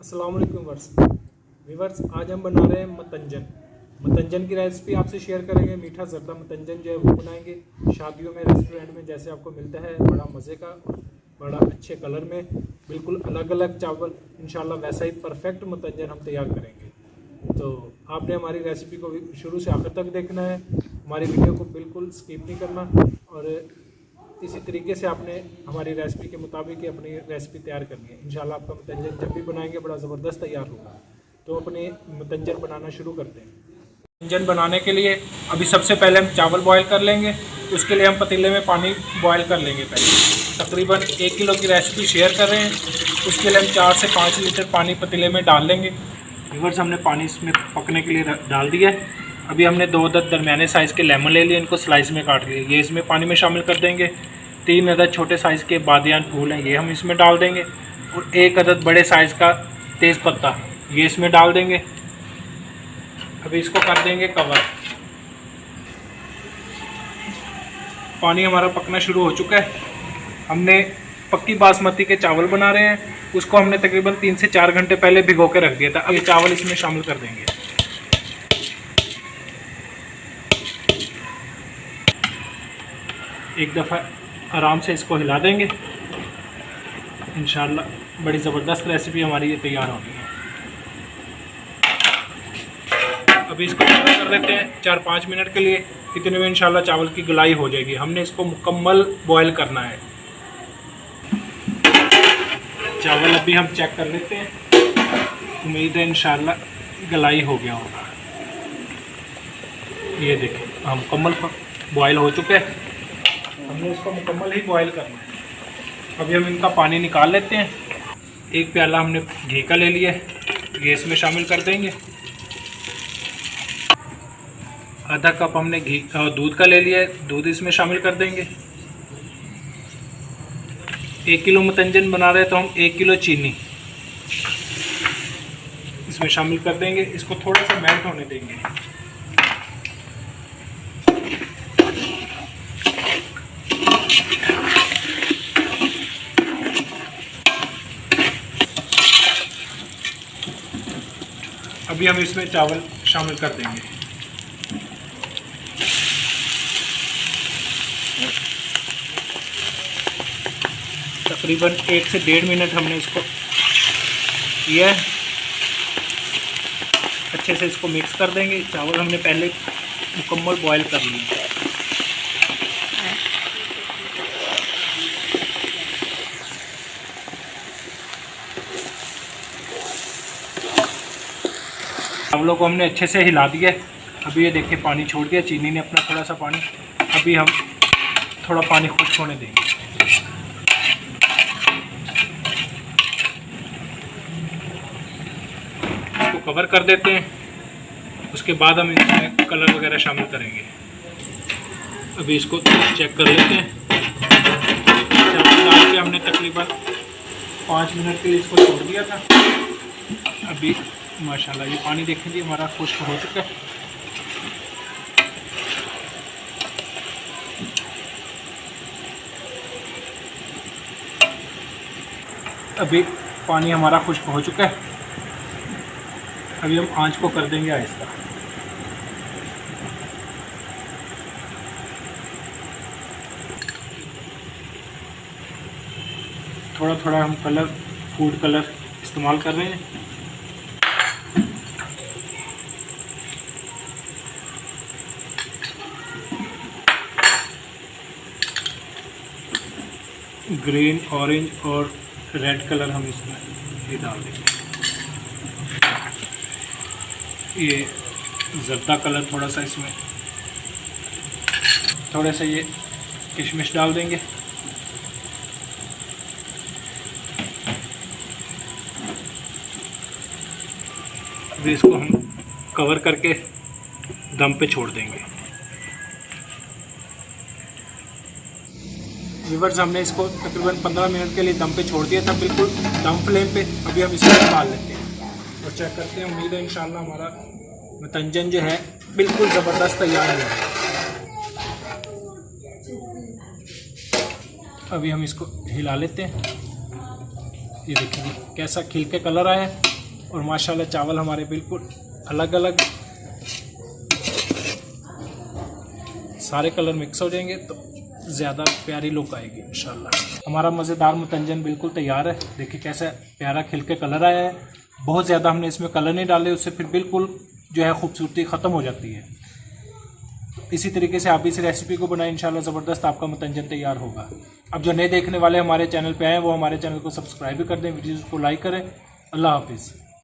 अस्सलाम वालेकुम वीवर्स, आज हम बना रहे हैं मतंजन की रेसिपी आपसे शेयर करेंगे। मीठा जर्दा मतंजन जो है वो बनाएंगे शादियों में, रेस्टोरेंट में जैसे आपको मिलता है, बड़ा मज़े का और बड़ा अच्छे कलर में, बिल्कुल अलग अलग चावल, इंशाल्लाह वैसा ही परफेक्ट मतंजन हम तैयार करेंगे। तो आपने हमारी रेसिपी को शुरू से आखिर तक देखना है, हमारी वीडियो को बिल्कुल स्किप नहीं करना और इसी तरीके से आपने हमारी रेसिपी के मुताबिक ही अपनी रेसिपी तैयार करनी है। इंशाल्लाह आपका मतंजन जब भी बनाएंगे बड़ा ज़बरदस्त तैयार होगा। तो अपने मतंजन बनाना शुरू करते हैं। मतंजन बनाने के लिए अभी सबसे पहले हम चावल बॉयल कर लेंगे। उसके लिए हम पतीले में पानी बॉयल कर लेंगे। पहले तकरीबन 1 किलो की रेसिपी शेयर कर रहे हैं। उसके लिए हम 4 से 5 लीटर पानी पतीले में डाल लेंगे। व्यूअर्स, हमने पानी इसमें पकने के लिए डाल दिया है। अभी हमने 2 अदद दरमियाने साइज़ के लेमन ले लिए, इनको स्लाइस में काट लिए, ये इसमें पानी में शामिल कर देंगे। 3 अदद छोटे साइज़ के बादियान फूल हैं, ये हम इसमें डाल देंगे। और 1 अदद बड़े साइज़ का तेज़ पत्ता, ये इसमें डाल देंगे। अभी इसको कर देंगे कवर। पानी हमारा पकना शुरू हो चुका है। हमने पक्की बासमती के चावल बना रहे हैं, उसको हमने तकरीबन 3 से 4 घंटे पहले भिगो के रख दिया था। अब ये चावल इसमें शामिल कर देंगे। एक दफ़ा आराम से इसको हिला देंगे। इंशाल्लाह बड़ी ज़बरदस्त रेसिपी हमारी ये तैयार होगी। अभी इसको कवर कर देते हैं 4-5 मिनट के लिए। इतने में इंशाल्लाह चावल की गलाई हो जाएगी। हमने इसको मुकम्मल बॉयल करना है। चावल अभी हम चेक कर लेते हैं। उम्मीद है इंशाल्लाह गलाई हो गया होगा। ये देखें, हम मुकम्मल बॉयल हो चुके हैं। हमने इसको मुकम्मल ही बॉयल करना है। अभी हम इनका पानी निकाल लेते हैं। 1 प्याला हमने घी का ले लिया है, ये इसमें शामिल कर देंगे। आधा कप हमने घी दूध का ले लिया है, दूध इसमें शामिल कर देंगे। 1 किलो मतंजन बना रहे हैं तो हम 1 किलो चीनी इसमें शामिल कर देंगे। इसको थोड़ा सा मेल्ट होने देंगे। अभी हम इसमें चावल शामिल कर देंगे। तकरीबन 1 से 1.5 मिनट हमने इसको किया है। अच्छे से इसको मिक्स कर देंगे। चावल हमने पहले मुकम्मल बॉयल कर लिए। चावलों को हमने अच्छे से हिला दिया। अभी ये देखिए पानी छोड़ दिया, चीनी ने अपना थोड़ा सा पानी। अभी हम थोड़ा पानी खुश्क होने देंगे। इसको कवर कर देते हैं। उसके बाद हम इसमें कलर वगैरह शामिल करेंगे। अभी इसको चेक कर लेते हैं। चावल डाल के हमने तकरीबन 5 मिनट के लिए इसको छोड़ दिया था। अभी माशाल्लाह ये पानी देखें जी हमारा खुश्क हो चुका है। अभी पानी हमारा खुश्क हो चुका है। अभी हम आंच को कर देंगे आहिस्ता। थोड़ा थोड़ा हम फूड कलर इस्तेमाल कर रहे हैं। ग्रीन, ऑरेंज और रेड कलर हम इसमें ये डाल देंगे। ये जर्दा कलर थोड़ा सा, इसमें थोड़ा सा ये किशमिश डाल देंगे। अभी इसको हम कवर करके दम पे छोड़ देंगे। व्यूअर्स, हमने इसको तकरीबन 15 मिनट के लिए दम पे छोड़ दिया था, बिल्कुल दम फ्लेम पे। अभी हम इसको निकाल लेते हैं और चेक करते हैं। उम्मीद है इंशाल्लाह हमारा मतंजन जो है बिल्कुल ज़बरदस्त तैयार हो गया। अभी हम इसको हिला लेते हैं। ये देखिए कैसा खिल के कलर आया है। और माशाल्लाह चावल हमारे बिल्कुल अलग अलग सारे कलर मिक्स हो जाएंगे तो ज़्यादा प्यारी लुक आएगी इंशाल्लाह। हमारा मज़ेदार मतंजन बिल्कुल तैयार है। देखिए कैसा प्यारा खिल के कलर आया है। बहुत ज़्यादा हमने इसमें कलर नहीं डाले, उससे फिर बिल्कुल जो है खूबसूरती ख़त्म हो जाती है। तो इसी तरीके से आप इस रेसिपी को बनाएं, इंशाल्लाह ज़बरदस्त आपका मतंजन तैयार होगा। अब जो नए देखने वाले हमारे चैनल पे आए वो हमारे चैनल को सब्सक्राइब भी कर दें, वीडियोज़ को लाइक करें। अल्लाह हाफिज़।